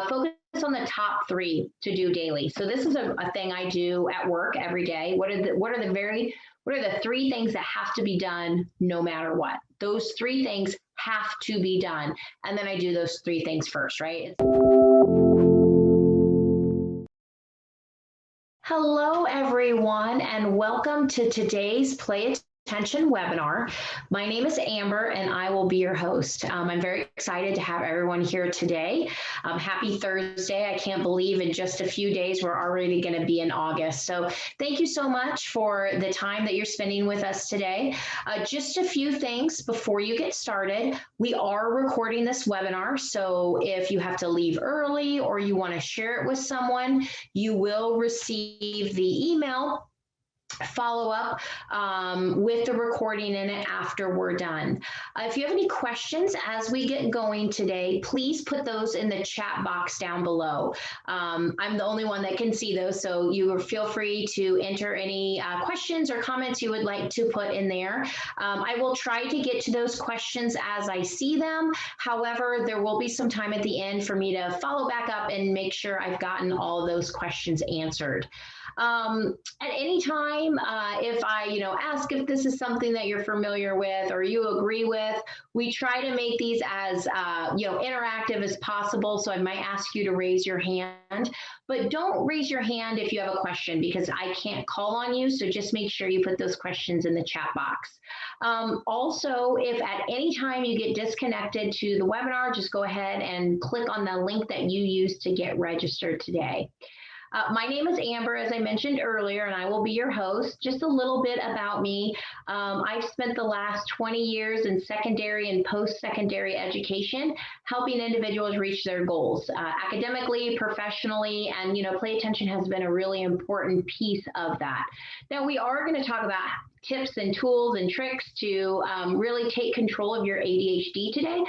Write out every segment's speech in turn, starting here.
focus on the top three to do daily. So this is a thing I do at work every day. What are the three things that have to be done no matter what? Those three things have to be done. And then I do those three things first, right? Hello, everyone, and welcome to today's Play Attention webinar. My name is Amber, and I will be your host. I'm very excited to have everyone here today. Happy Thursday. I can't believe in just a few days we're already going to be in August. So thank you so much for the time that you're spending with us today. Just a few things before you get started. We are recording this webinar, so if you have to leave early or you want to share it with someone, you will receive the email follow up with the recording in it after we're done. If you have any questions as we get going today, please put those in the chat box down below. I'm the only one that can see those, so you feel free to enter any questions or comments you would like to put in there. I will try to get to those questions as I see them. However, there will be some time at the end for me to follow back up and make sure I've gotten all those questions answered. At any time, if I, ask if this is something that you're familiar with or you agree with, we try to make these as, interactive as possible. So I might ask you to raise your hand, but don't raise your hand if you have a question because I can't call on you. So just make sure you put those questions in the chat box. Also, if at any time you get disconnected to the webinar, just go ahead and click on the link that you used to get registered today. My name is Amber, as I mentioned earlier, and I will be your host. Just a little bit about me. I've spent the last 20 years in secondary and post-secondary education, helping individuals reach their goals academically, professionally, and Play Attention has been a really important piece of that. Now, we are going to talk about tips and tools and tricks to really take control of your ADHD today.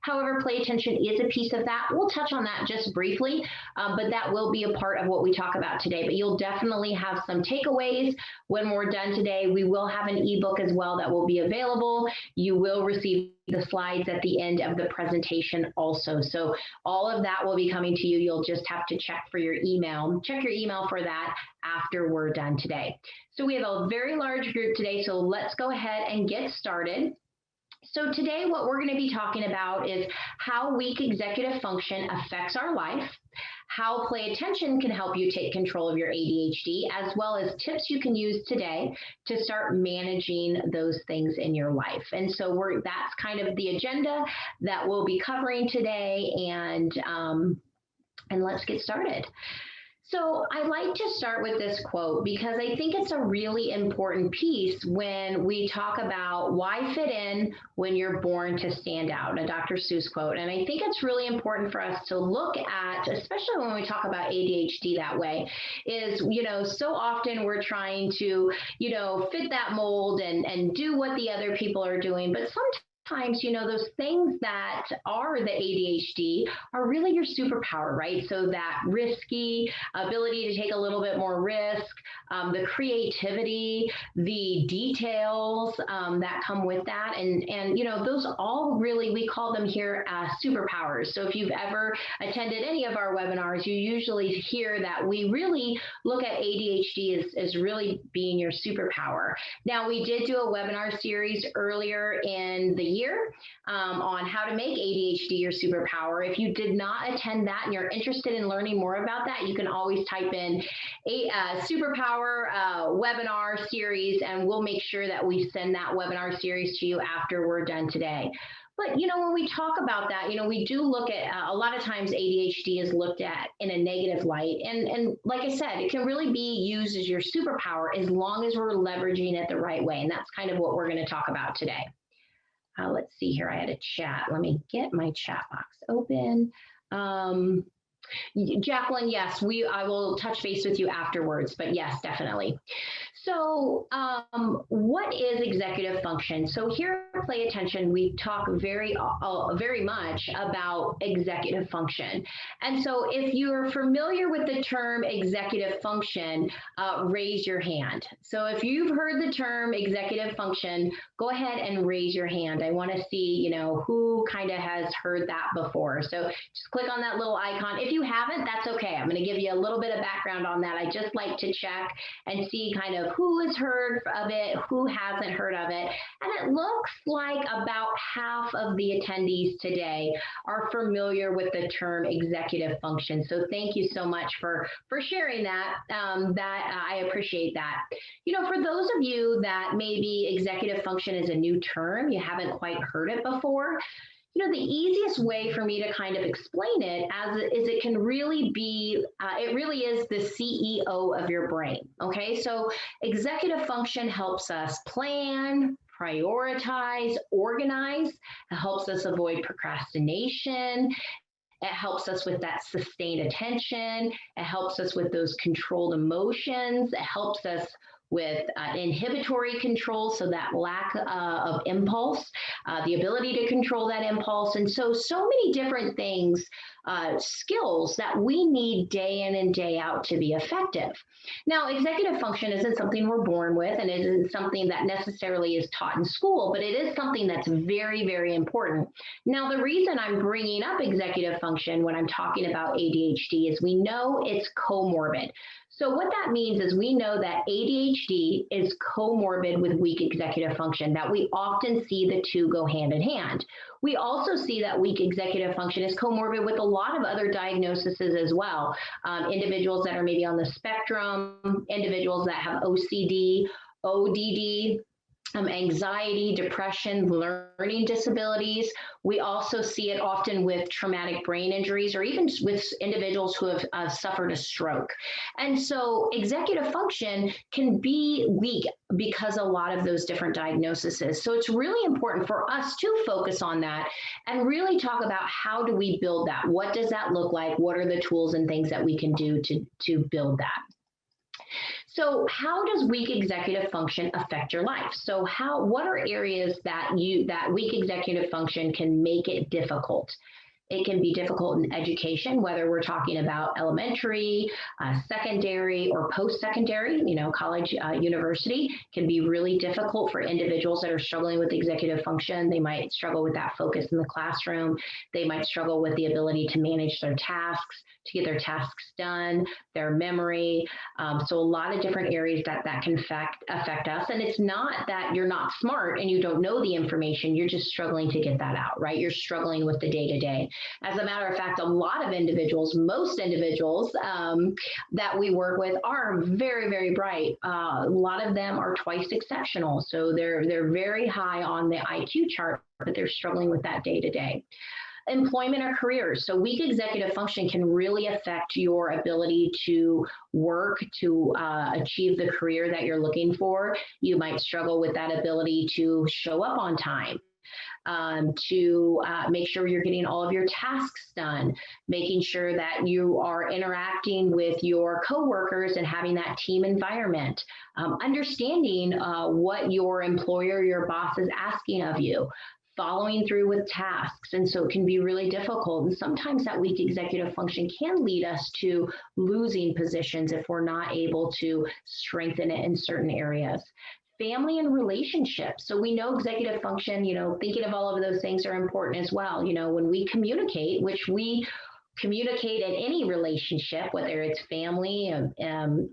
However, Play Attention is a piece of that. We'll touch on that just briefly, but that will be a part of what we talk about today. But you'll definitely have some takeaways when we're done today. We will have an ebook as well that will be available. You will receive the slides at the end of the presentation also. So all of that will be coming to you. You'll just have to check for your email. Check your email for that after we're done today. So we have a very large group today, so let's go ahead and get started. So today what we're going to be talking about is how weak executive function affects our life, how Play Attention can help you take control of your ADHD, as well as tips you can use today to start managing those things in your life. And so that's kind of the agenda that we'll be covering today, and let's get started. So I like to start with this quote because I think it's a really important piece when we talk about why fit in when you're born to stand out, a Dr. Seuss quote. And I think it's really important for us to look at, especially when we talk about ADHD that way, is, so often we're trying to, fit that mold and do what the other people are doing. But sometimes, those things that are the ADHD are really your superpower, right? So that risky ability to take a little bit more risk, the creativity, the details that come with that. And those all really, we call them here superpowers. So if you've ever attended any of our webinars, you usually hear that we really look at ADHD as really being your superpower. Now, we did do a webinar series earlier in the year on how to make ADHD your superpower. If you did not attend that and you're interested in learning more about that, you can always type in a superpower webinar series, and we'll make sure that we send that webinar series to you after we're done today. But, when we talk about that, we do look at, a lot of times ADHD is looked at in a negative light. And like I said, it can really be used as your superpower as long as we're leveraging it the right way. And that's kind of what we're going to talk about today. Let's see here. I had a chat. Let me get my chat box open. Jacqueline, yes, I will touch base with you afterwards, but yes, definitely. So, what is executive function? So here at Play Attention, we talk very much about executive function. And so if you're familiar with the term executive function, raise your hand. So if you've heard the term executive function, go ahead and raise your hand. I want to see, who kind of has heard that before. So just click on that little icon. If you haven't, that's okay. I'm going to give you a little bit of background on that. I just like to check and see kind of who has heard of it, who hasn't heard of it. And it looks like about half of the attendees today are familiar with the term executive function. So thank you so much for sharing that. I appreciate that. For those of you that maybe executive function is a new term, you haven't quite heard it before, the easiest way for me to kind of explain it is it can really be, it really is the CEO of your brain, okay? So executive function helps us plan, prioritize, organize. It helps us avoid procrastination. It helps us with that sustained attention. It helps us with those controlled emotions. It helps us with inhibitory control, so that lack of impulse, the ability to control that impulse. And so many different things, skills that we need day in and day out to be effective. Now, executive function isn't something we're born with, and it isn't something that necessarily is taught in school, but it is something that's very, very important. Now, the reason I'm bringing up executive function when I'm talking about ADHD is we know it's comorbid. So what that means is we know that ADHD is comorbid with weak executive function, that we often see the two go hand in hand. We also see that weak executive function is comorbid with a lot of other diagnoses as well. Individuals that are maybe on the spectrum, individuals that have OCD, ODD, anxiety, depression, learning disabilities. We also see it often with traumatic brain injuries or even with individuals who have suffered a stroke. And so executive function can be weak because a lot of those different diagnoses. So it's really important for us to focus on that and really talk about how do we build that? What does that look like? What are the tools and things that we can do to build that? So how does weak executive function affect your life? So what are areas that weak executive function can make it difficult? It can be difficult in education, whether we're talking about elementary, secondary, or post-secondary, college, university can be really difficult for individuals that are struggling with executive function. They might struggle with that focus in the classroom. They might struggle with the ability to manage their tasks, to get their tasks done, their memory. So a lot of different areas that can affect us. And it's not that you're not smart and you don't know the information, you're just struggling to get that out, right? You're struggling with the day-to-day. As a matter of fact, a lot of individuals, most individuals that we work with are very, very bright. A lot of them are twice exceptional. So they're very high on the IQ chart, but they're struggling with that day-to-day. Employment or careers. So weak executive function can really affect your ability to work, to achieve the career that you're looking for. You might struggle with that ability to show up on time. To make sure you're getting all of your tasks done, making sure that you are interacting with your coworkers and having that team environment, understanding what your employer, your boss is asking of you, following through with tasks. And so it can be really difficult. And sometimes that weak executive function can lead us to losing positions if we're not able to strengthen it in certain areas. Family and relationships. So we know executive function, thinking of all of those things are important as well. When we communicate, which we communicate in any relationship, whether it's family,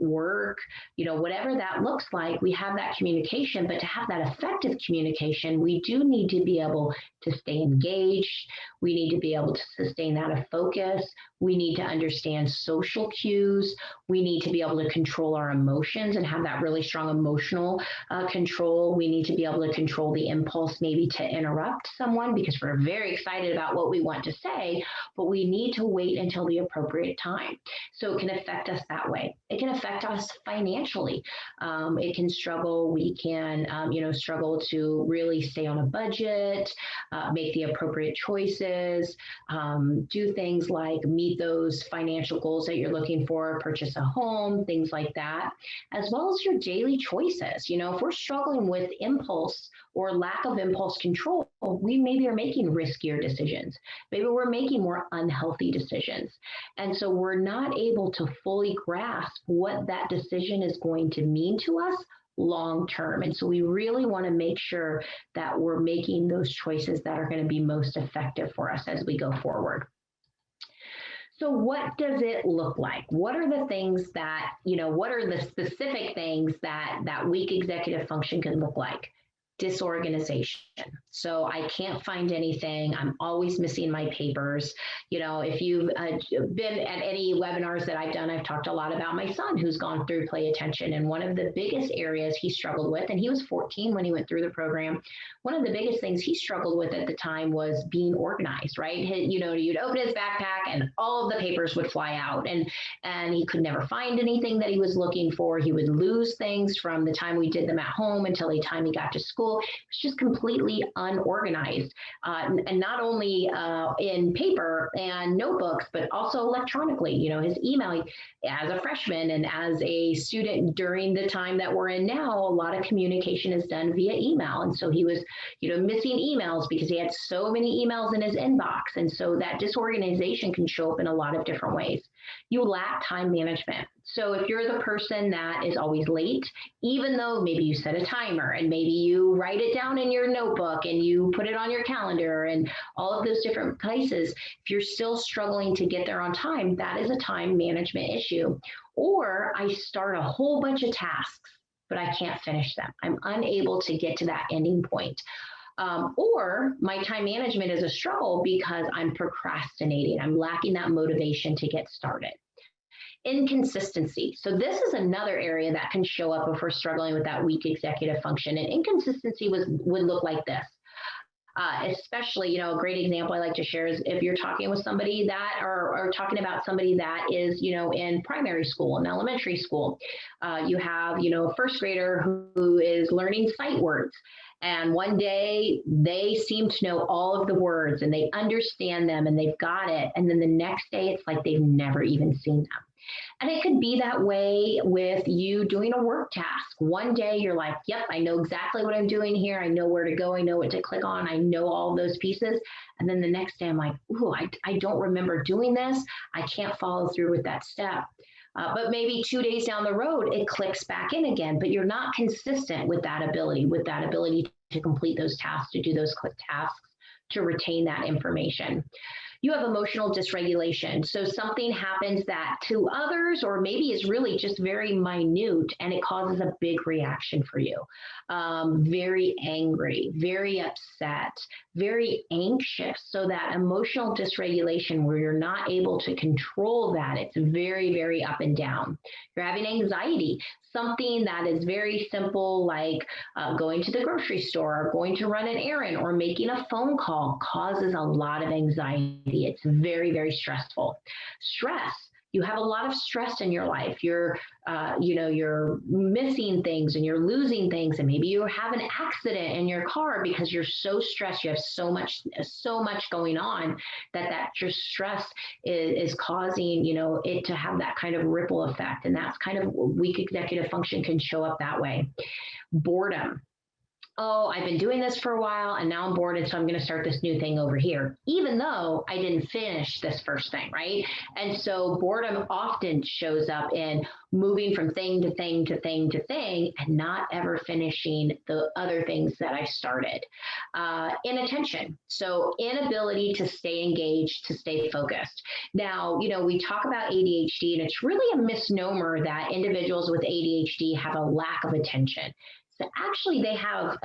work, whatever that looks like, we have that communication. But to have that effective communication, we do need to be able to stay engaged. We need to be able to sustain that focus. We need to understand social cues. We need to be able to control our emotions and have that really strong emotional control. We need to be able to control the impulse maybe to interrupt someone because we're very excited about what we want to say, but we need to wait until the appropriate time. So it can affect us that way. It can affect us financially. It can struggle. We can, struggle to really stay on a budget, make the appropriate choices, do things like meet those financial goals that you're looking for, purchase a home, things like that, as well as your daily choices. If we're struggling with impulse or lack of impulse control, we maybe are making riskier decisions. Maybe we're making more unhealthy decisions. And so we're not able to fully grasp what that decision is going to mean to us long term. And so we really want to make sure that we're making those choices that are going to be most effective for us as we go forward. So what does it look like? What are the things that, what are the specific things that weak executive function can look like? Disorganization. So I can't find anything. I'm always missing my papers. If you've been at any webinars that I've done, I've talked a lot about my son who's gone through Play Attention. And one of the biggest areas he struggled with, and he was 14 when he went through the program, one of the biggest things he struggled with at the time was being organized, right? You'd open his backpack and all of the papers would fly out, and he could never find anything that he was looking for. He would lose things from the time we did them at home until the time he got to school. It's just completely unorganized, and not only in paper and notebooks, but also electronically. His email as a freshman and as a student during the time that we're in now, a lot of communication is done via email. And so he was, missing emails because he had so many emails in his inbox. And so that disorganization can show up in a lot of different ways. You lack time management. So if you're the person that is always late, even though maybe you set a timer and maybe you write it down in your notebook and you put it on your calendar and all of those different places, if you're still struggling to get there on time, that is a time management issue. Or I start a whole bunch of tasks, but I can't finish them. I'm unable to get to that ending point. Or my time management is a struggle because I'm procrastinating. I'm lacking that motivation to get started. Inconsistency. So this is another area that can show up if we're struggling with that weak executive function. And inconsistency would look like this. Especially, a great example I like to share is if you're talking with somebody that, or talking about somebody that is, in primary school and elementary school, you have, a first grader who is learning sight words. And one day they seem to know all of the words and they understand them and they've got it. And then the next day it's like they've never even seen them. And it could be that way with you doing a work task. One day you're like, yep, I know exactly what I'm doing here. I know where to go. I know what to click on. I know all those pieces. And then the next day I'm like, ooh, I don't remember doing this. I can't follow through with that step. But maybe 2 days down the road, it clicks back in again, but you're not consistent with that ability to complete those tasks, to do those quick tasks, to retain that information. You have emotional dysregulation. So something happens that to others, or maybe is really just very minute, and it causes a big reaction for you. Very angry, very upset, very anxious. So that emotional dysregulation where you're not able to control that, it's very, very up and down. You're having anxiety. Something that is very simple, like going to the grocery store or going to run an errand or making a phone call, causes a lot of anxiety. It's very, very stressful. Stress. You have a lot of stress in your life. You're missing things and you're losing things, and maybe you have an accident in your car because you're so stressed. You have so much going on that just stress is causing, it to have that kind of ripple effect. And that's kind of weak executive function can show up that way. Boredom. Oh, I've been doing this for a while and now I'm bored, and so I'm going to start this new thing over here, even though I didn't finish this first thing, right? And so boredom often shows up in moving from thing to thing to thing to thing and not ever finishing the other things that I started. Inattention. So inability to stay engaged, to stay focused. Now, we talk about ADHD, and it's really a misnomer that individuals with ADHD have a lack of attention. So actually they have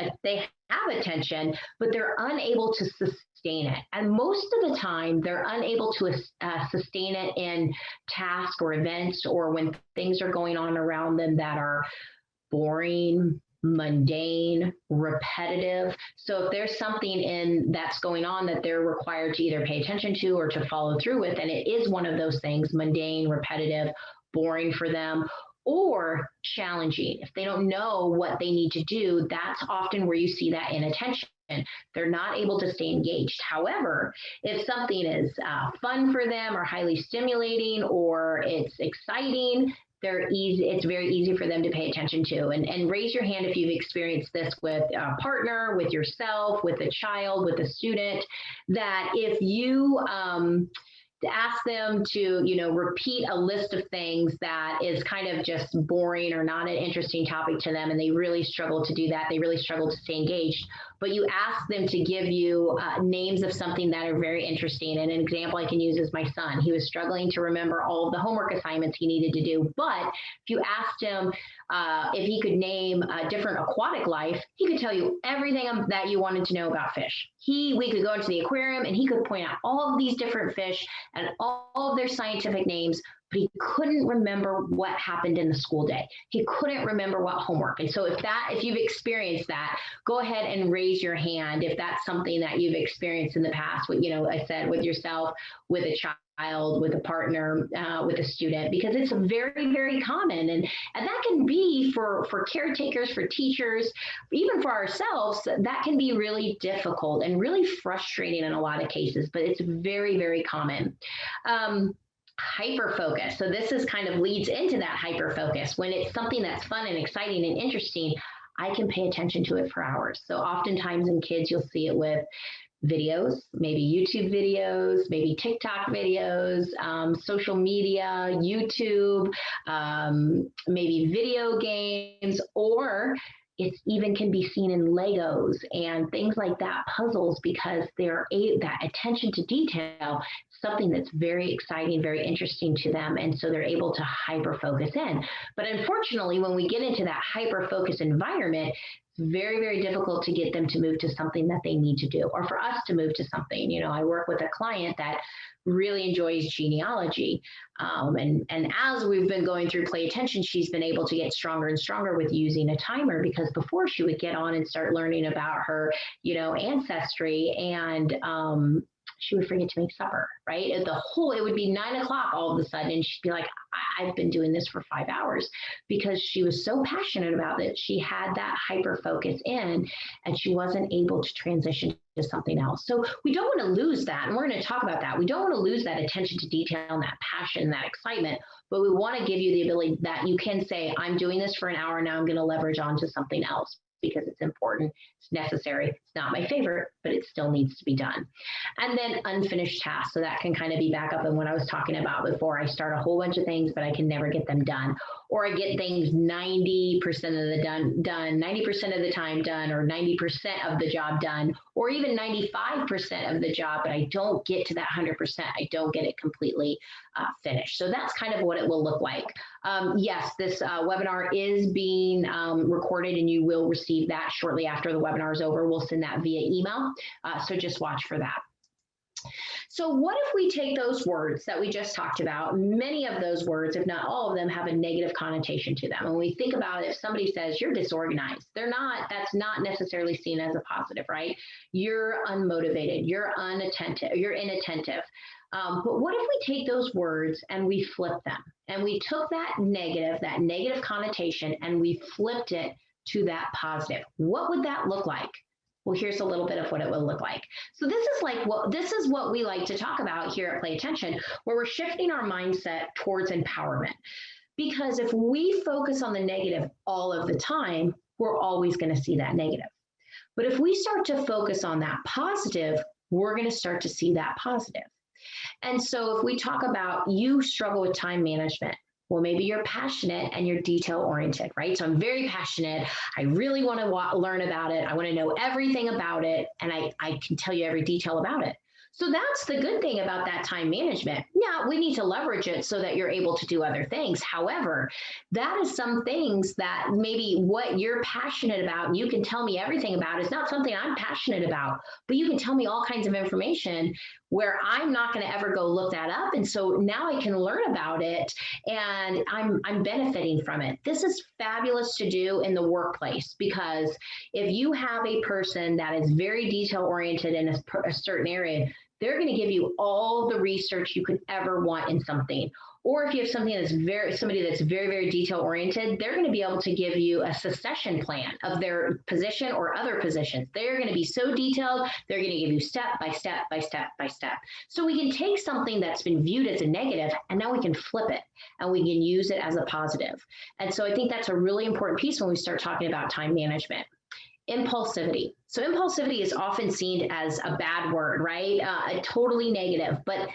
attention, but they're unable to sustain it. And most of the time they're unable to sustain it in tasks or events, or when things are going on around them that are boring, mundane, repetitive. So if there's something in that's going on that they're required to either pay attention to or to follow through with, and it is one of those things, mundane, repetitive, boring for them, or challenging. If they don't know what they need to do, that's often where you see that inattention. They're not able to stay engaged. However, if something is fun for them or highly stimulating or it's exciting, it's very easy for them to pay attention to. And raise your hand if you've experienced this with a partner, with yourself, with a child, with a student, that if you ask them to, repeat a list of things that is kind of just boring or not an interesting topic to them, and they really struggle to do that. They really struggle to stay engaged. But you ask them to give you names of something that are very interesting. And an example I can use is my son. He was struggling to remember all of the homework assignments he needed to do. But if you asked him if he could name a different aquatic life, he could tell you everything that you wanted to know about fish. We could go into the aquarium and he could point out all of these different fish and all of their scientific names, but he couldn't remember what happened in the school day. He couldn't remember what homework. And so if you've experienced that, go ahead and raise your hand if that's something that you've experienced in the past, with, I said, with yourself, with a child, with a partner, with a student, because it's very, very common. And that can be for caretakers, for teachers, even for ourselves, that can be really difficult and really frustrating in a lot of cases, but it's very, very common. Hyper focus. So this is kind of leads into that hyper focus. When it's something that's fun and exciting and interesting, I can pay attention to it for hours. So oftentimes in kids, you'll see it with videos, maybe YouTube videos, maybe TikTok videos, social media, YouTube, maybe video games, or it even can be seen in Legos and things like that, puzzles, because that attention to detail, something that's very exciting, very interesting to them. And so they're able to hyper focus in. But unfortunately, when we get into that hyper focus environment, it's very, very difficult to get them to move to something that they need to do, or for us to move to something. I work with a client that really enjoys genealogy. And as we've been going through Play Attention, she's been able to get stronger and stronger with using a timer, because before she would get on and start learning about her, ancestry, and she would forget to make supper, right? It would be 9 o'clock all of a sudden, and she'd be like, I've been doing this for 5 hours, because she was so passionate about it. She had that hyper focus in, and she wasn't able to transition to something else. So we don't want to lose that. And we're going to talk about that. We don't want to lose that attention to detail and that passion, that excitement, but we want to give you the ability that you can say, I'm doing this for an hour. Now I'm going to leverage onto something else, because it's important, it's necessary. It's not my favorite, but it still needs to be done. And then unfinished tasks. So that can kind of be back up in what I was talking about before. I start a whole bunch of things, but I can never get them done. Or I get things 90% of the done, 90% of the time done, or 90% of the job done, or even 95% of the job, but I don't get to that 100%. I don't get it completely finished. So that's kind of what it will look like. Yes, this webinar is being recorded, and you will receive that shortly after the webinar is over. We'll send that via email. So just watch for that. So what if we take those words that we just talked about? Many of those words, if not all of them, have a negative connotation to them. When we think about it, if somebody says you're disorganized, that's not necessarily seen as a positive, right? You're unmotivated, you're unattentive, you're inattentive. But what if we take those words and we flip them, and we took that negative connotation, and we flipped it to that positive? What would that look like? Well, here's a little bit of what it would look like. So this is what we like to talk about here at Play Attention, where we're shifting our mindset towards empowerment. Because if we focus on the negative all of the time, we're always going to see that negative. But if we start to focus on that positive, we're going to start to see that positive. And so if we talk about you struggle with time management, well, maybe you're passionate and you're detail oriented, right? So I'm very passionate. I really want to learn about it. I want to know everything about it. And I can tell you every detail about it. So that's the good thing about that time management. Yeah, we need to leverage it so that you're able to do other things. However, that is some things that maybe what you're passionate about, and you can tell me everything about, is not something I'm passionate about, but you can tell me all kinds of information. where I'm not going to ever go look that up. And so now I can learn about it and I'm benefiting from it. This is fabulous to do in the workplace, because if you have a person that is very detail oriented in a certain area, they're going to give you all the research you could ever want in something. Or if you have somebody that's very, very detail oriented, they're going to be able to give you a succession plan of their position or other positions. They're going to be so detailed, they're going to give you step by step by step by step. So we can take something that's been viewed as a negative, and now we can flip it and we can use it as a positive. And so I think that's a really important piece when we start talking about time management. Impulsivity. So impulsivity is often seen as a bad word, right? A totally negative, but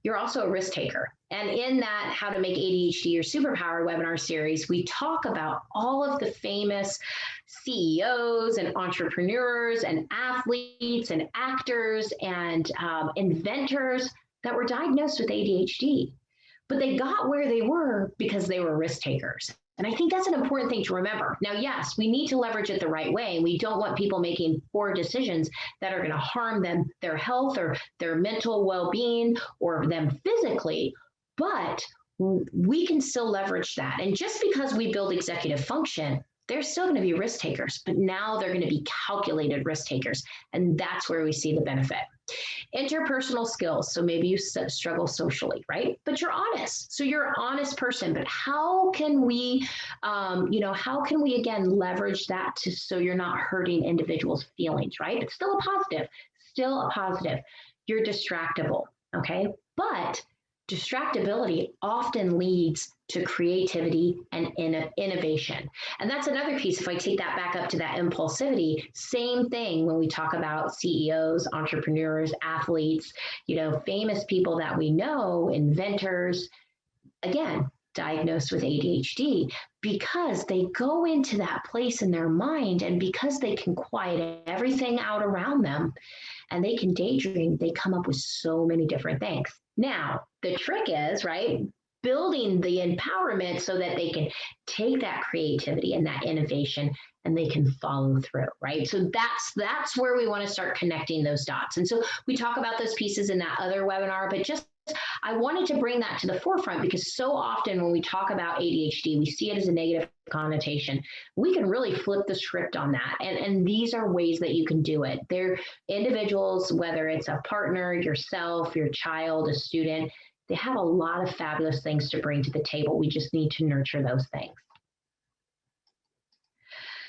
you're also a risk taker. And in that How to Make ADHD Your Superpower webinar series, we talk about all of the famous CEOs and entrepreneurs and athletes and actors and inventors that were diagnosed with ADHD. But they got where they were because they were risk takers. And I think that's an important thing to remember. Now, yes, we need to leverage it the right way. We don't want people making poor decisions that are going to harm them, their health or their mental well-being or them physically, but we can still leverage that. And just because we build executive function, they're still going to be risk takers, but now they're going to be calculated risk takers. And that's where we see the benefit. Interpersonal skills. So maybe you struggle socially, right? But you're honest. So you're an honest person. But how can we, how can we again leverage that so you're not hurting individuals' feelings, right? It's still a positive, still a positive. You're distractible, okay? But distractibility often leads to creativity and innovation. And that's another piece. If I take that back up to that impulsivity, same thing when we talk about CEOs, entrepreneurs, athletes, famous people that we know, inventors, again, diagnosed with ADHD, because they go into that place in their mind, and because they can quiet everything out around them and they can daydream, they come up with so many different things. Now, the trick is, right, building the empowerment so that they can take that creativity and that innovation and they can follow through, right? So that's where we want to start connecting those dots. And so we talk about those pieces in that other webinar, but just I wanted to bring that to the forefront because so often when we talk about ADHD, we see it as a negative connotation. We can really flip the script on that. And these are ways that you can do it. They're individuals, whether it's a partner, yourself, your child, a student, they have a lot of fabulous things to bring to the table. We just need to nurture those things.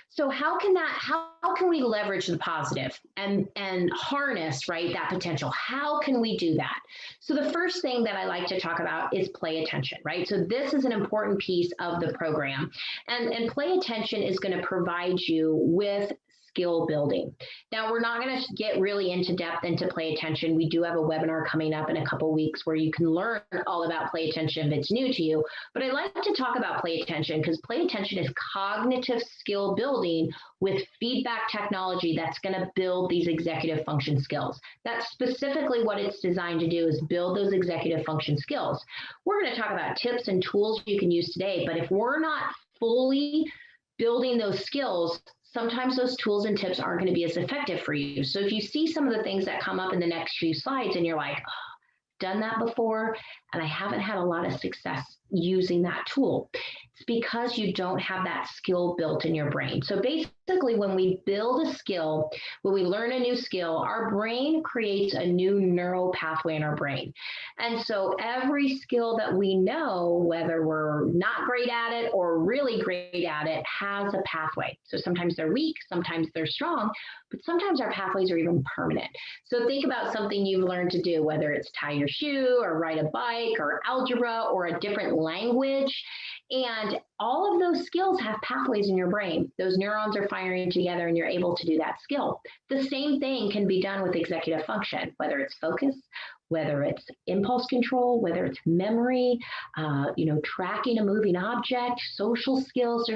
So how can we leverage the positive and harness, right, that potential? How can we do that? So the first thing that I like to talk about is play attention, right? So this is an important piece of the program. And play attention is going to provide you with skill building. Now, we're not going to get really into depth into play attention. We do have a webinar coming up in a couple of weeks where you can learn all about play attention if it's new to you. But I like to talk about play attention because play attention is cognitive skill building with feedback technology that's going to build these executive function skills. That's specifically what it's designed to do, is build those executive function skills. We're going to talk about tips and tools you can use today, but if we're not fully building those skills, sometimes those tools and tips aren't going to be as effective for you. So if you see some of the things that come up in the next few slides and you're like, oh, done that before, and I haven't had a lot of success using that tool, it's because you don't have that skill built in your brain. So basically, when we build a skill, when we learn a new skill, our brain creates a new neural pathway in our brain. And so every skill that we know, whether we're not great at it or really great at it, has a pathway. So sometimes they're weak, sometimes they're strong, but sometimes our pathways are even permanent. So think about something you've learned to do, whether it's tie your shoe or ride a bike or algebra or a different language. And all of those skills have pathways in your brain. Those neurons are firing together and you're able to do that skill. The same thing can be done with executive function, whether it's focus, whether it's impulse control, whether it's memory, tracking a moving object, social skills.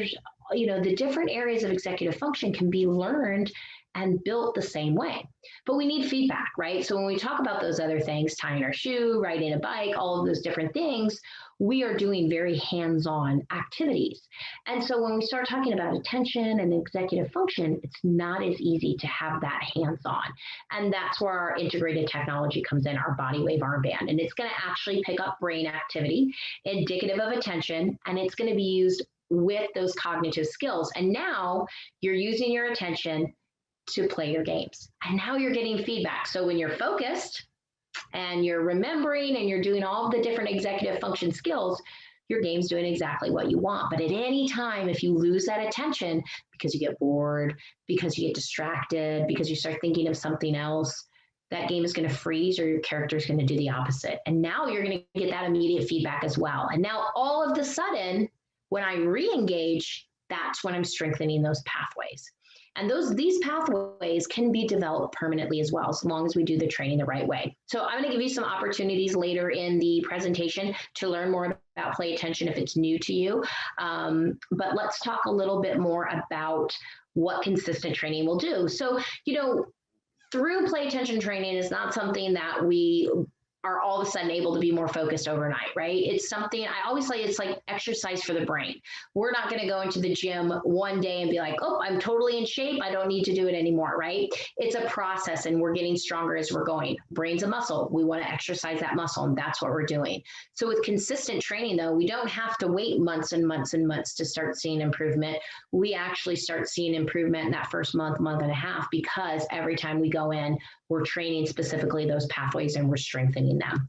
the different areas of executive function can be learned and built the same way. But we need feedback, right? So when we talk about those other things, tying our shoe, riding a bike, all of those different things, we are doing very hands-on activities. And so when we start talking about attention and executive function, it's not as easy to have that hands-on. And that's where our integrated technology comes in, our body wave armband. And it's going to actually pick up brain activity, indicative of attention, and it's going to be used with those cognitive skills. And now you're using your attention to play your games. And now you're getting feedback. So when you're focused and you're remembering and you're doing all of the different executive function skills, your game's doing exactly what you want. But at any time, if you lose that attention because you get bored, because you get distracted, because you start thinking of something else, that game is going to freeze or your character is going to do the opposite. And now you're going to get that immediate feedback as well. And now all of a sudden, when I re-engage, that's when I'm strengthening those pathways. And these pathways can be developed permanently as well, as long as we do the training the right way. So I'm going to give you some opportunities later in the presentation to learn more about play attention if it's new to you. But let's talk a little bit more about what consistent training will do. So, through play attention training is not something that we are all of a sudden able to be more focused overnight, right? It's something, I always say it's like exercise for the brain. We're not going to go into the gym one day and be like, oh, I'm totally in shape, I don't need to do it anymore, right? It's a process and we're getting stronger as we're going. Brain's a muscle. We want to exercise that muscle, and that's what we're doing. So with consistent training, though, we don't have to wait months and months and months to start seeing improvement. We actually start seeing improvement in that first month, month and a half, because every time we go in, we're training specifically those pathways and we're strengthening them.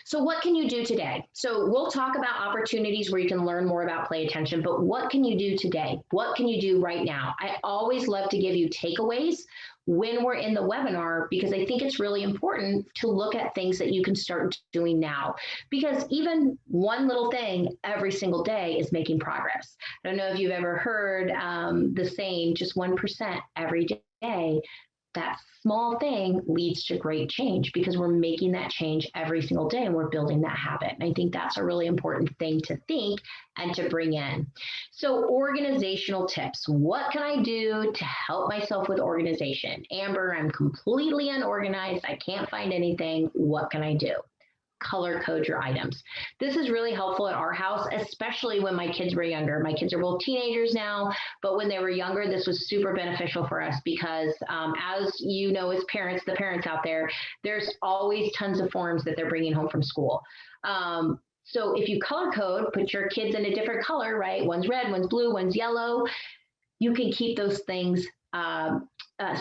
So what can you do today? So we'll talk about opportunities where you can learn more about play attention, but what can you do today? What can you do right now? I always love to give you takeaways when we're in the webinar, because I think it's really important to look at things that you can start doing now, because even one little thing every single day is making progress. I don't know if you've ever heard the saying, just 1% every day. That small thing leads to great change, because we're making that change every single day and we're building that habit. And I think that's a really important thing to think and to bring in. So organizational tips. What can I do to help myself with organization? Amber, I'm completely unorganized. I can't find anything. What can I do? Color code your items. This is really helpful at our house, especially when my kids were younger. My kids are both teenagers now, but when they were younger, this was super beneficial for us because as you know, as parents, the parents out there, there's always tons of forms that they're bringing home from school. So if you color code, put your kids in a different color, right? One's red, one's blue, one's yellow. You can keep those things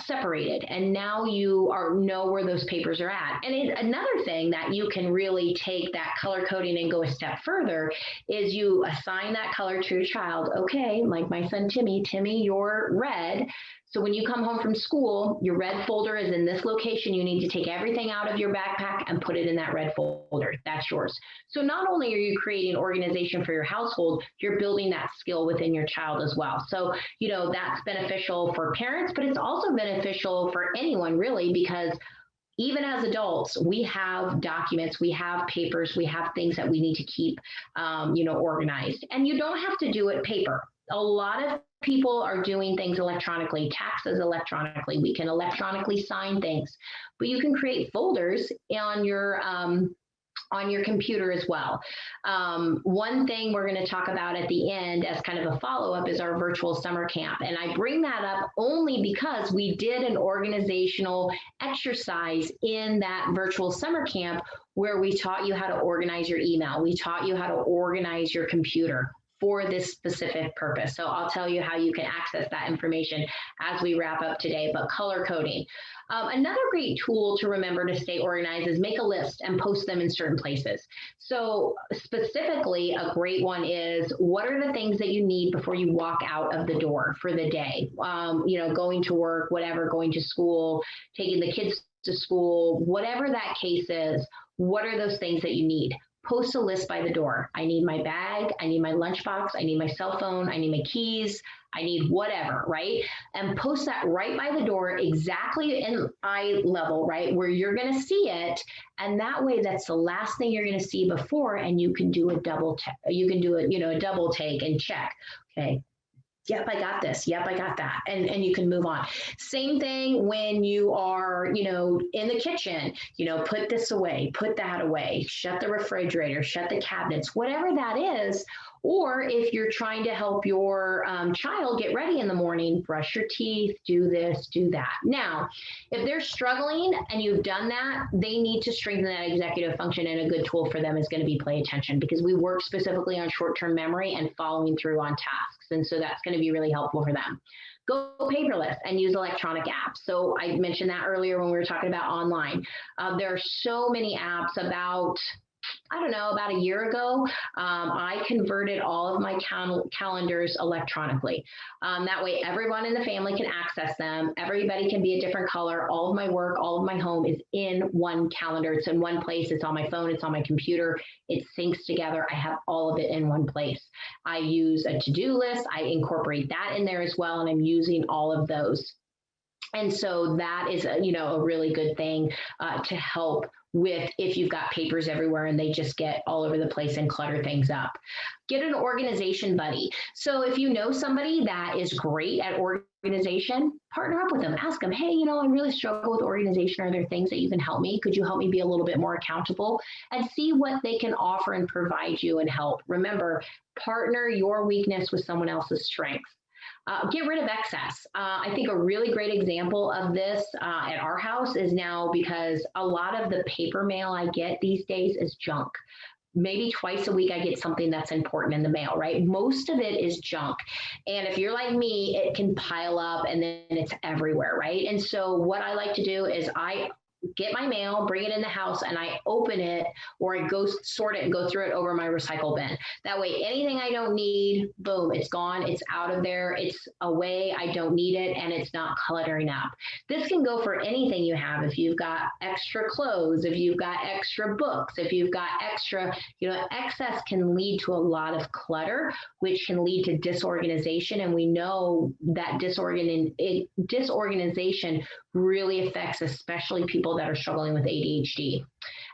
separated, and now you know where those papers are at. And another thing that you can really take that color coding and go a step further is you assign that color to your child. Okay, like my son Timmy, you're red. So when you come home from school, your red folder is in this location. You need to take everything out of your backpack and put it in that red folder. That's yours. So not only are you creating organization for your household, you're building that skill within your child as well. So, that's beneficial for parents, but it's also beneficial for anyone really, because even as adults, we have documents, we have papers, we have things that we need to keep, organized. And you don't have to do it paper. A lot of people are doing things electronically, taxes electronically. We can electronically sign things, but you can create folders on your computer as well. One thing we're going to talk about at the end as kind of a follow-up is our virtual summer camp. And I bring that up only because we did an organizational exercise in that virtual summer camp where we taught you how to organize your email. We taught you how to organize your computer for this specific purpose. So I'll tell you how you can access that information as we wrap up today, but color coding. Another great tool to remember to stay organized is make a list and post them in certain places. So specifically, a great one is, what are the things that you need before you walk out of the door for the day? Going to work, whatever, going to school, taking the kids to school, whatever that case is, what are those things that you need? Post a list by the door. I need my bag, I need my lunchbox, I need my cell phone, I need my keys, I need whatever, right? And post that right by the door, exactly in eye level, right? Where you're gonna see it. And that way, that's the last thing you're gonna see before, and you can do a double take and check. Okay, Yep, I got this. Yep, I got that. And you can move on. Same thing when you are, in the kitchen, put this away, put that away, shut the refrigerator, shut the cabinets, whatever that is. Or if you're trying to help your child get ready in the morning, brush your teeth, do this, do that. Now, if they're struggling and you've done that, they need to strengthen that executive function, and a good tool for them is going to be play attention, because we work specifically on short-term memory and following through on tasks. And so that's going to be really helpful for them. Go paperless and use electronic apps. So I mentioned that earlier when we were talking about online. There are so many apps. About a year ago, I converted all of my calendars electronically. That way everyone in the family can access them. Everybody can be a different color. All of my work, all of my home is in one calendar. It's in one place. It's on my phone. It's on my computer. It syncs together. I have all of it in one place. I use a to-do list. I incorporate that in there as well, and I'm using all of those. And so that is a really good thing to help with if you've got papers everywhere and they just get all over the place and clutter things up. Get an organization buddy. So if you know somebody that is great at organization, partner up with them. Ask them, hey, I really struggle with organization. Are there things that you can help me? Could you help me be a little bit more accountable? And see what they can offer and provide you and help. Remember, partner your weakness with someone else's strength. Get rid of excess. I think a really great example of this at our house is now, because a lot of the paper mail I get these days is junk. Maybe twice a week I get something that's important in the mail, right? Most of it is junk. And if you're like me, it can pile up and then it's everywhere, right? And so what I like to do is I get my mail, bring it in the house, and I open it, or I go sort it and go through it over my recycle bin. That way, anything I don't need, boom, it's gone, it's out of there, it's away, I don't need it, and it's not cluttering up. This can go for anything you have. If you've got extra clothes, if you've got extra books, if you've got extra, excess can lead to a lot of clutter, which can lead to disorganization. And we know that disorganization really affects especially people that are struggling with ADHD.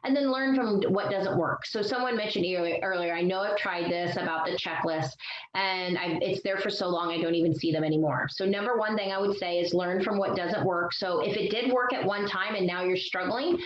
And then learn from what doesn't work. So someone mentioned earlier, I know I've tried this about the checklist, and it's there for so long I don't even see them anymore. So number one thing I would say is learn from what doesn't work. So if it did work at one time and now you're struggling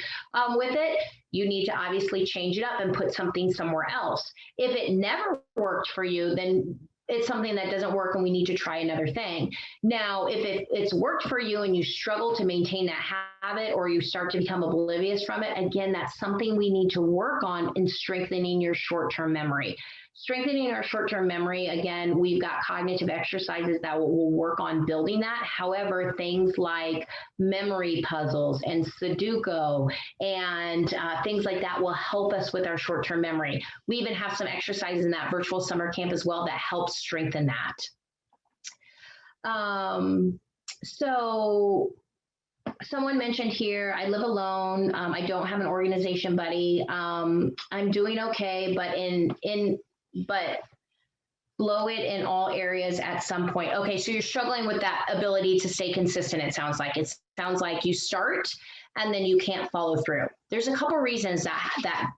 with it, you need to obviously change it up and put something somewhere else. If it never worked for you, then it's something that doesn't work and we need to try another thing. Now, if it's worked for you and you struggle to maintain that habit, or you start to become oblivious from it, again, that's something we need to work on in strengthening your short-term memory. Strengthening our short-term memory, again, we've got cognitive exercises that will work on building that. However, things like memory puzzles and Sudoku and things like that will help us with our short-term memory. We even have some exercises in that virtual summer camp as well that help strengthen that. So someone mentioned here, I live alone. I don't have an organization buddy. I'm doing okay, but blow it in all areas at some point. Okay, so you're struggling with that ability to stay consistent, it sounds like. It sounds like you start and then you can't follow through. There's a couple reasons that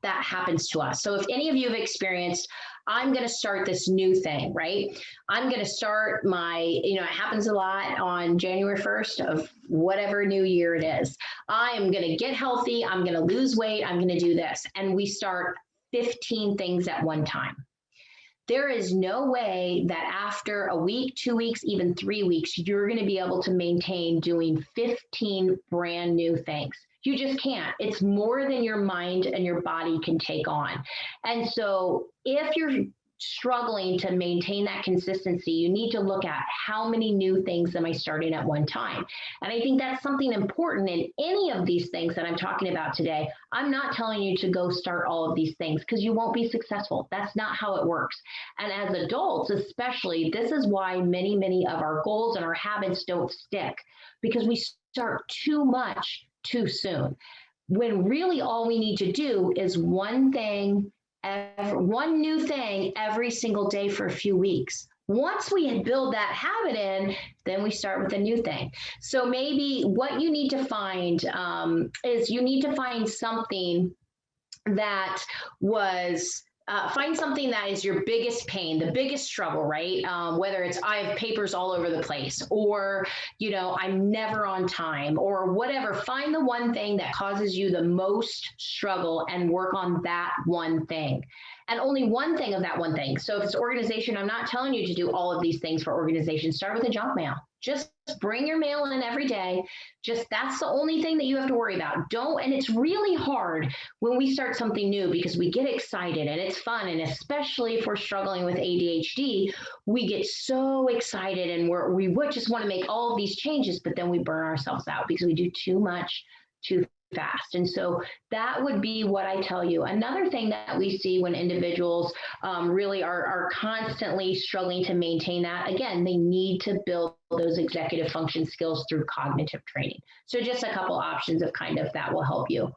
happens to us. So if any of you have experienced, I'm going to start this new thing, right? I'm going to start it happens a lot on January 1st of whatever new year it is. I am going to get healthy. I'm going to lose weight. I'm going to do this. And we start 15 things at one time. There is no way that after a week, 2 weeks, even 3 weeks, you're going to be able to maintain doing 15 brand new things. You just can't. It's more than your mind and your body can take on. And so if you're struggling to maintain that consistency, you need to look at how many new things am I starting at one time. And I think that's something important in any of these things that I'm talking about today. I'm not telling you to go start all of these things because you won't be successful. That's not how it works. And as adults, especially, this is why many of our goals and our habits don't stick, because we start too much too soon, when really all we need to do is one new thing every single day for a few weeks. Once we build that habit in, then we start with a new thing. So maybe what you need to find is you need to find something that was find something that is your biggest pain, the biggest struggle, right? Whether it's I have papers all over the place, or, I'm never on time, or whatever. Find the one thing that causes you the most struggle and work on that one thing. And only one thing of that one thing. So if it's organization, I'm not telling you to do all of these things for organization. Start with a junk mail. Just bring your mail in every day. That's the only thing that you have to worry about. And it's really hard when we start something new because we get excited and it's fun. And especially if we're struggling with ADHD, we get so excited and we would just want to make all of these changes, but then we burn ourselves out because we do too much too fast. And so that would be what I tell you. Another thing that we see when individuals really are constantly struggling to maintain that, again, they need to build those executive function skills through cognitive training. So just a couple options of kind of that will help you.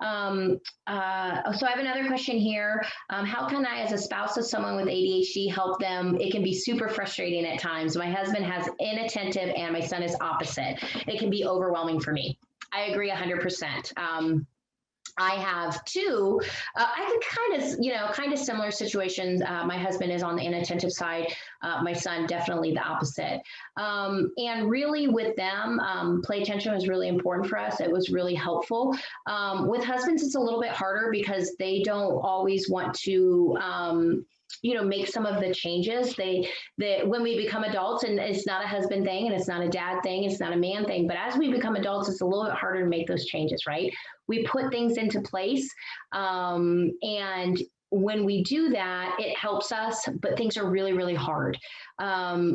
So I have another question here. How can I, as a spouse of someone with ADHD, help them? It can be super frustrating at times. My husband has inattentive and my son is opposite. It can be overwhelming for me. I agree 100%. I have two, I think kind of similar situations. My husband is on the inattentive side. My son, definitely the opposite. And really with them, play attention was really important for us. It was really helpful. With husbands, it's a little bit harder because they don't always want to, make some of the changes. When we become adults, and it's not a husband thing, and it's not a dad thing, it's not a man thing, but as we become adults, it's a little bit harder to make those changes, right? We put things into place, and when we do that, it helps us, but things are really, really hard.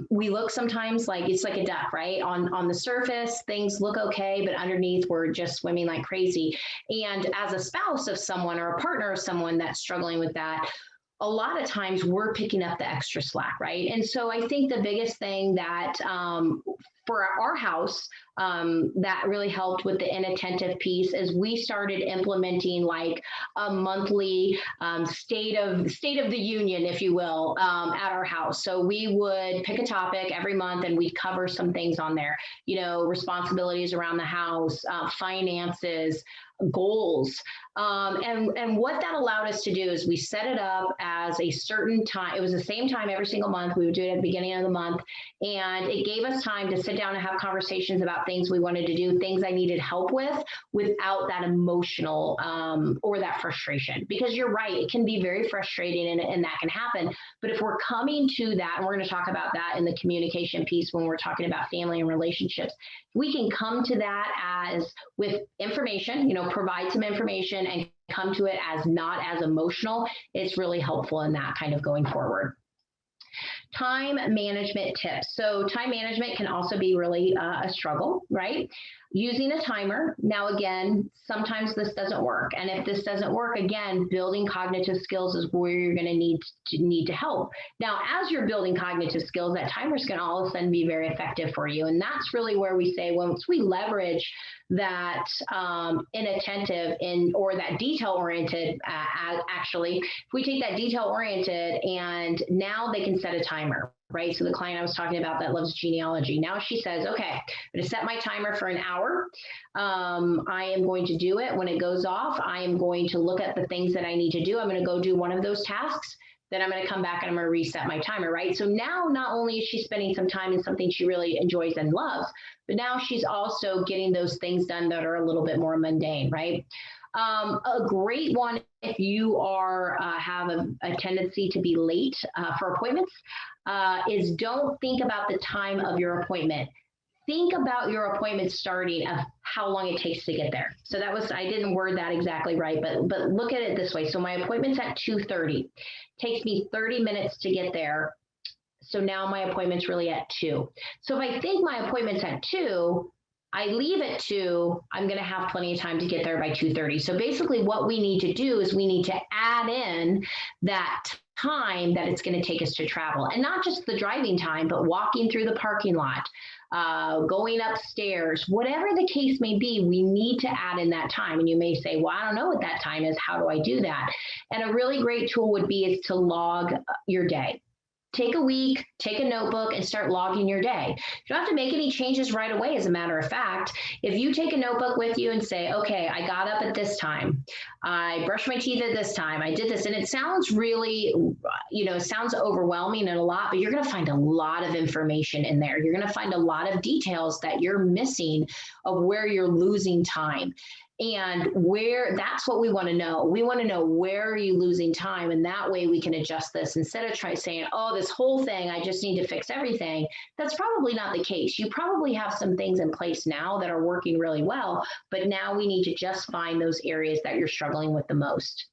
We look sometimes like it's like a duck, right? On the surface, things look okay, but underneath we're just swimming like crazy. And as a spouse of someone or a partner of someone that's struggling with that, a lot of times we're picking up the extra slack, right? And so I think the biggest thing that for our house that really helped with the inattentive piece is we started implementing like a monthly state of the union, if you will, at our house. So we would pick a topic every month and we'd cover some things on there, responsibilities around the house, finances, goals. And what that allowed us to do is we set it up as a certain time. It was the same time every single month. We would do it at the beginning of the month. And it gave us time to sit down and have conversations about things we wanted to do, things I needed help with, without that emotional or that frustration. Because you're right, it can be very frustrating and that can happen. But if we're coming to that, and we're going to talk about that in the communication piece when we're talking about family and relationships, we can come to that as with information, provide some information and come to it as not as emotional. It's really helpful in that kind of going forward. Time management tips. So time management can also be really a struggle, right? Using a timer. Now, again, sometimes this doesn't work. And if this doesn't work, again, building cognitive skills is where you're going to need to help. Now, as you're building cognitive skills, that timers can all of a sudden be very effective for you. And that's really where we say, once we leverage that inattentive or that detail-oriented, actually, if we take that detail-oriented and now they can set a timer, right? So the client I was talking about that loves genealogy. Now she says, okay, I'm going to set my timer for an hour. I am going to do it. When it goes off, I am going to look at the things that I need to do. I'm going to go do one of those tasks. Then I'm going to come back and I'm going to reset my timer, right? So now not only is she spending some time in something she really enjoys and loves, but now she's also getting those things done that are a little bit more mundane, right? A great one, if you have a tendency to be late for appointments, is don't think about the time of your appointment. Think about your appointment starting of how long it takes to get there. So I didn't word that exactly right, but look at it this way. So my appointment's at 2:30. Takes me 30 minutes to get there. So now my appointment's really at 2. So if I think my appointment's at 2, I leave at 2, I'm going to have plenty of time to get there by 2:30. So basically what we need to do is we need to add in that time that it's going to take us to travel, and not just the driving time, but walking through the parking lot, going upstairs, whatever the case may be, we need to add in that time. And you may say, well, I don't know what that time is. How do I do that? And a really great tool would be is to log your day. take a week, take a notebook, and start logging your day. You don't have to make any changes right away, as a matter of fact. If you take a notebook with you and say, okay, I got up at this time, I brushed my teeth at this time, I did this, and it sounds really, sounds overwhelming and a lot, but you're going to find a lot of information in there. You're going to find a lot of details that you're missing of where you're losing time. And where that's what we want to know. We want to know, where are you losing time? And that way we can adjust this instead of saying, oh, this whole thing, I just need to fix everything. That's probably not the case. You probably have some things in place now that are working really well, but now we need to just find those areas that you're struggling with the most.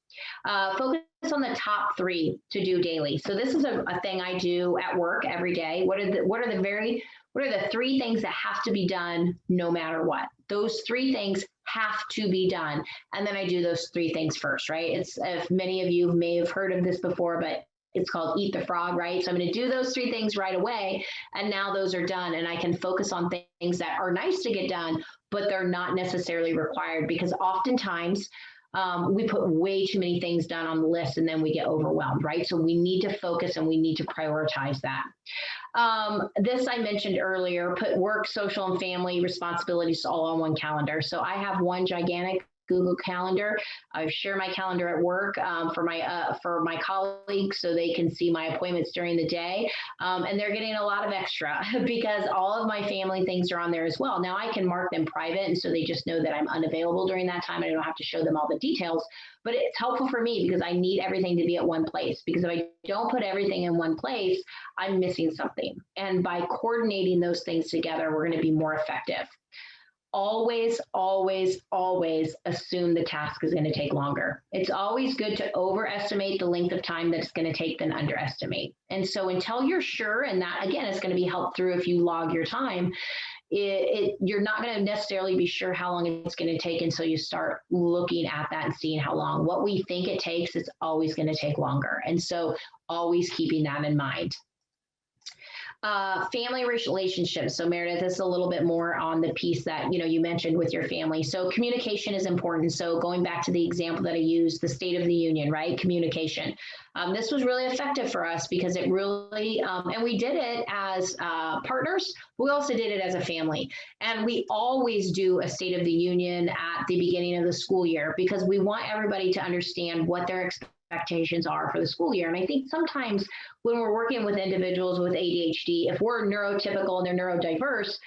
Focus on the top 3 to do daily. So this is a thing I do at work every day. What are the 3 things that have to be done no matter what? Those 3 things have to be done. And then I do those 3 things first, right? It's, if many of you may have heard of this before, but it's called eat the frog, right? So I'm going to do those 3 things right away. And now those are done. And I can focus on things that are nice to get done, but they're not necessarily required, because oftentimes we put way too many things done on the list and then we get overwhelmed, right? So we need to focus and we need to prioritize that. This I mentioned earlier, put work, social, and family responsibilities all on one calendar. So I have one gigantic Google Calendar. I share my calendar at work for my colleagues so they can see my appointments during the day. And they're getting a lot of extra because all of my family things are on there as well. Now I can mark them private, and so they just know that I'm unavailable during that time. I don't have to show them all the details, but it's helpful for me because I need everything to be at one place, because if I don't put everything in one place, I'm missing something. And by coordinating those things together, we're going to be more effective. Always, always, always assume the task is going to take longer. It's always good to overestimate the length of time that it's going to take than underestimate. And so until you're sure, and that again is going to be helped through if you log your time, you're not going to necessarily be sure how long it's going to take until you start looking at that and seeing how long. What we think it takes is always going to take longer. And so always keeping that in mind. Family relationships. So Meredith, this is a little bit more on the piece that, you mentioned with your family. So communication is important. So going back to the example that I used, the State of the Union, right? Communication. This was really effective for us because it really, and we did it as partners. We also did it as a family. And we always do a State of the Union at the beginning of the school year because we want everybody to understand what their expectations are for the school year. And I think sometimes when we're working with individuals with ADHD, if we're neurotypical and they're neurodiverse,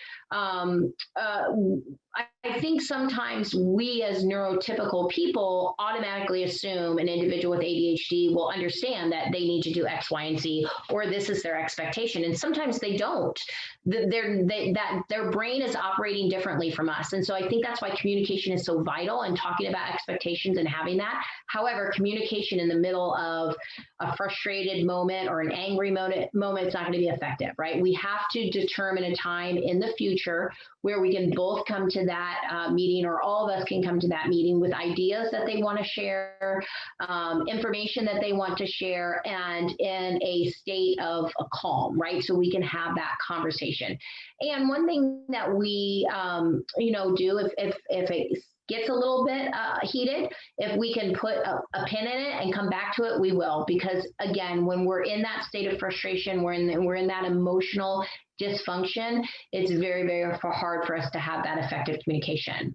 I think sometimes we as neurotypical people automatically assume an individual with ADHD will understand that they need to do X, Y, and Z, or this is their expectation. And sometimes they don't. Their brain is operating differently from us. And so I think that's why communication is so vital and talking about expectations and having that. However, communication in the middle of a frustrated moment or an angry moment is not going to be effective, right? We have to determine a time in the future where we can both come to that meeting, or all of us can come to that meeting with ideas that they want to share, information that they want to share, and in a state of a calm, right? So we can have that conversation. And one thing that we, do if it gets a little bit heated, if we can put a pin in it and come back to it, we will. Because again, when we're in that state of frustration, we're in that emotional dysfunction, it's very, very hard for us to have that effective communication.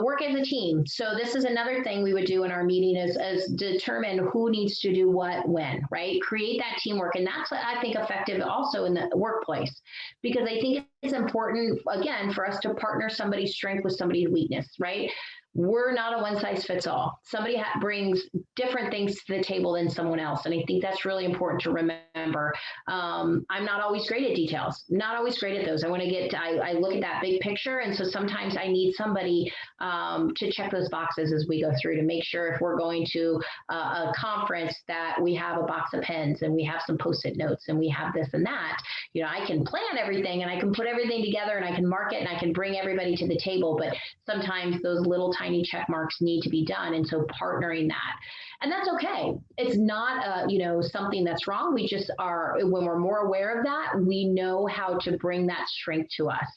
Work as a team. So this is another thing we would do in our meeting is determine who needs to do what when, right? Create that teamwork. And that's what I think effective also in the workplace, because I think it's important, again, for us to partner somebody's strength with somebody's weakness, right? We're not a one size fits all. Somebody brings different things to the table than someone else. And I think that's really important to remember. I'm not always great at details, not always great at those. I look at that big picture. And so sometimes I need somebody to check those boxes as we go through to make sure if we're going to a conference that we have a box of pens and we have some Post-it notes and we have this and that. I can plan everything and I can put everything together and I can mark it and I can bring everybody to the table. But sometimes those little tiny check marks need to be done. And so partnering that, and that's okay. It's not, something that's wrong. We just are, when we're more aware of that, we know how to bring that strength to us.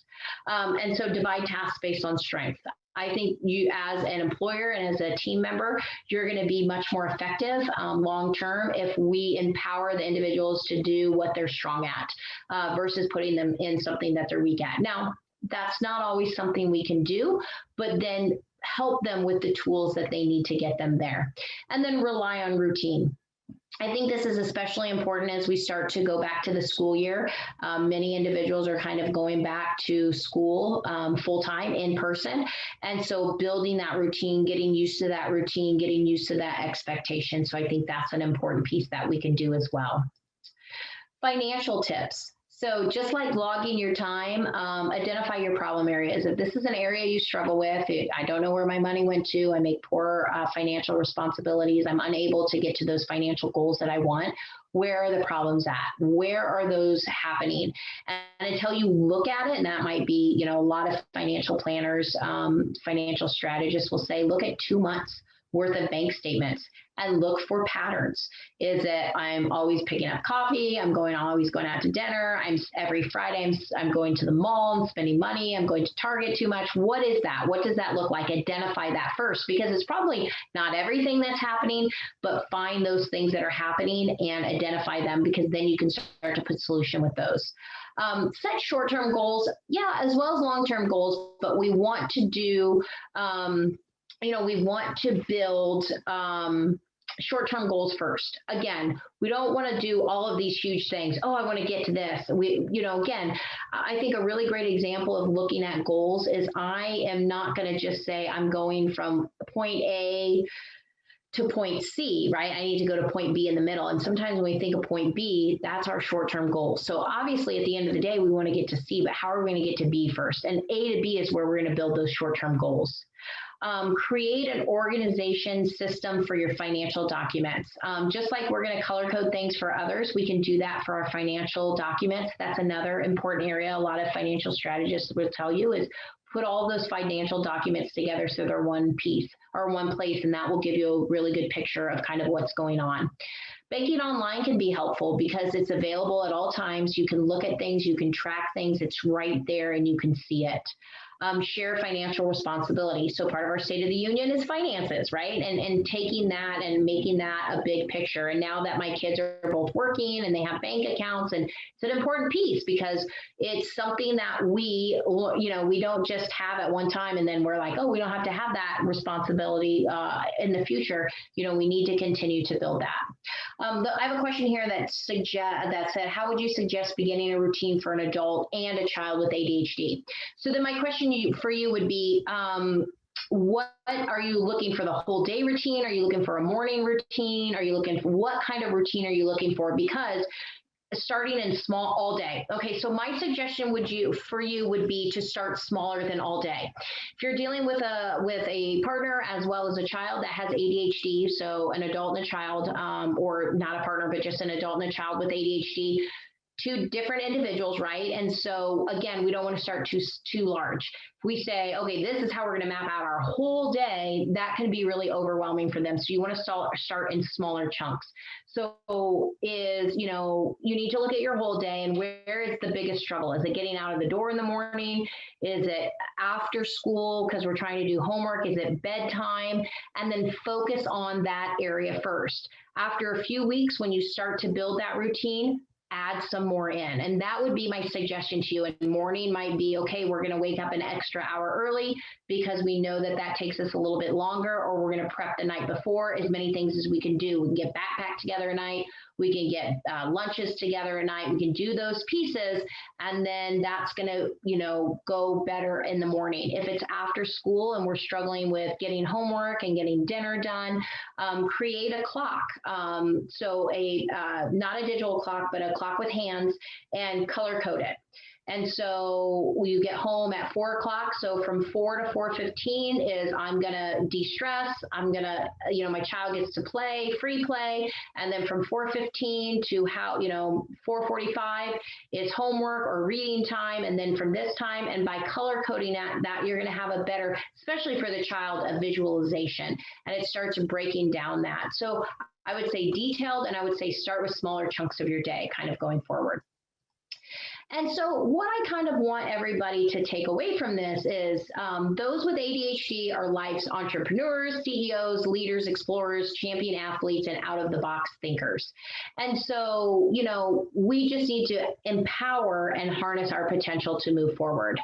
And so divide tasks based on strength. I think you, as an employer and as a team member, you're going to be much more effective long term if we empower the individuals to do what they're strong at versus putting them in something that they're weak at. Now, that's not always something we can do, but then help them with the tools that they need to get them there. And then rely on routine. I think this is especially important as we start to go back to the school year. Many individuals are kind of going back to school full time in person. And so building that routine, getting used to that routine, getting used to that expectation. So I think that's an important piece that we can do as well. Financial tips. So just like logging your time, identify your problem areas. If this is an area you struggle with, I don't know where my money went to, I make poor financial responsibilities, I'm unable to get to those financial goals that I want, where are the problems at? Where are those happening? And until you look at it, and that might be, a lot of financial planners, financial strategists will say, look at 2 months worth of bank statements and look for patterns. Is it I'm always picking up coffee? I'm always going out to dinner. Every Friday I'm going to the mall and spending money. I'm going to Target too much. What is that? What does that look like? Identify that first, because it's probably not everything that's happening, but find those things that are happening and identify them, because then you can start to put solution with those. Set short-term goals, as well as long-term goals, but we want to do we want to build short-term goals first. Again, we don't want to do all of these huge things. Oh, I want to get to this. Again, I think a really great example of looking at goals is I am not going to just say I'm going from point A to point C, right? I need to go to point B in the middle. And sometimes when we think of point B, that's our short-term goal. So obviously at the end of the day, we want to get to C, but how are we going to get to B first? And A to B is where we're going to build those short-term goals. Create an organization system for your financial documents. Just like we're going to color code things for others, we can do that for our financial documents. That's another important area. A lot of financial strategists will tell you is put all those financial documents together so they're one piece or one place, and that will give you a really good picture of kind of what's going on. Banking online can be helpful because it's available at all times. You can look at things, you can track things, it's right there and you can see it. Share financial responsibility. So part of our State of the Union is finances, right? And taking that and making that a big picture. And now that my kids are both working and they have bank accounts, and it's an important piece because it's something that we don't just have at one time and then we're like, oh, we don't have to have that responsibility in the future. We need to continue to build that. I have a question here that said, how would you suggest beginning a routine for an adult and a child with ADHD? So then my question for you would be, what are you looking for, the whole day routine? Are you looking for a morning routine? Are you looking for what kind of routine are you looking for? Because starting in small all day. Okay, so my suggestion would be to start smaller than all day. If you're dealing with a partner as well as a child that has ADHD, so an adult and a child, or not a partner, but just an adult and a child with ADHD, two different individuals, right? And so again, we don't want to start too large. If we say, okay, this is how we're going to map out our whole day, that can be really overwhelming for them. So you want to start in smaller chunks. So you need to look at your whole day and where is the biggest struggle? Is it getting out of the door in the morning? Is it after school because we're trying to do homework? Is it bedtime? And then focus on that area first. After a few weeks, when you start to build that routine, add some more in. And that would be my suggestion to you. And morning might be, okay, we're going to wake up an extra hour early because we know that takes us a little bit longer, or we're going to prep the night before. As many things as we can do. We can get backpack together at night. We can get lunches together at night. We can do those pieces. And then that's going to, go better in the morning. If it's after school and we're struggling with getting homework and getting dinner done, create a clock. So not a digital clock, but a clock with hands, and color code it. And so you get home at 4 o'clock. So from 4 to 4:15 is I'm going to de-stress. I'm going to, my child gets to play, free play. And then from 4:15 to 4:45 is homework or reading time. And then from this time, and by color coding that you're going to have a better, especially for the child, a visualization. And it starts breaking down that. So I would say detailed, and I would say start with smaller chunks of your day kind of going forward. And so, what I kind of want everybody to take away from this is those with ADHD are life's entrepreneurs, CEOs, leaders, explorers, champion athletes, and out of the box thinkers. And so, we just need to empower and harness our potential to move forward.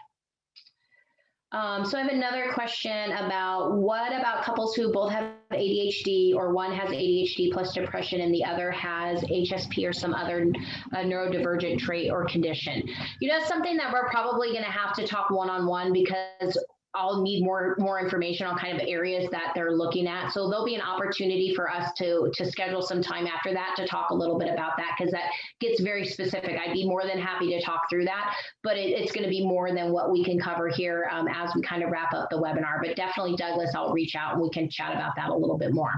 So I have another question about what about couples who both have ADHD, or one has ADHD plus depression and the other has HSP or some other neurodivergent trait or condition? It's something that we're probably going to have to talk one-on-one, because I'll need more information on kind of areas that they're looking at. So there'll be an opportunity for us to schedule some time after that to talk a little bit about that, because that gets very specific. I'd be more than happy to talk through that, but it's going to be more than what we can cover here as we kind of wrap up the webinar. But definitely, Douglas, I'll reach out and we can chat about that a little bit more.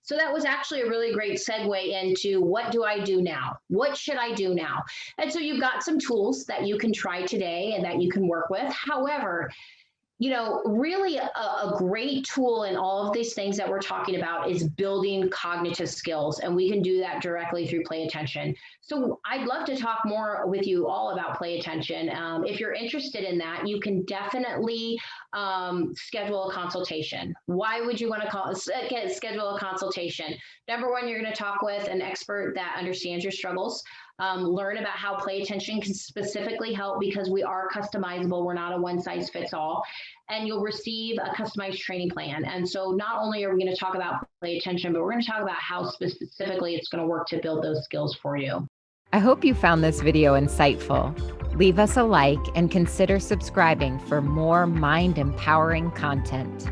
So that was actually a really great segue into what do I do now? What should I do now? And so you've got some tools that you can try today and that you can work with. However, really a great tool in all of these things that we're talking about is building cognitive skills. And we can do that directly through play attention. So I'd love to talk more with you all about play attention. If you're interested in that, you can definitely schedule a consultation. Why would you want to schedule a consultation? Number one, you're going to talk with an expert that understands your struggles. Learn about how play attention can specifically help, because we are customizable. We're not a one size fits all. And you'll receive a customized training plan. And so not only are we going to talk about play attention, but we're going to talk about how specifically it's going to work to build those skills for you. I hope you found this video insightful. Leave us a like and consider subscribing for more mind-empowering content.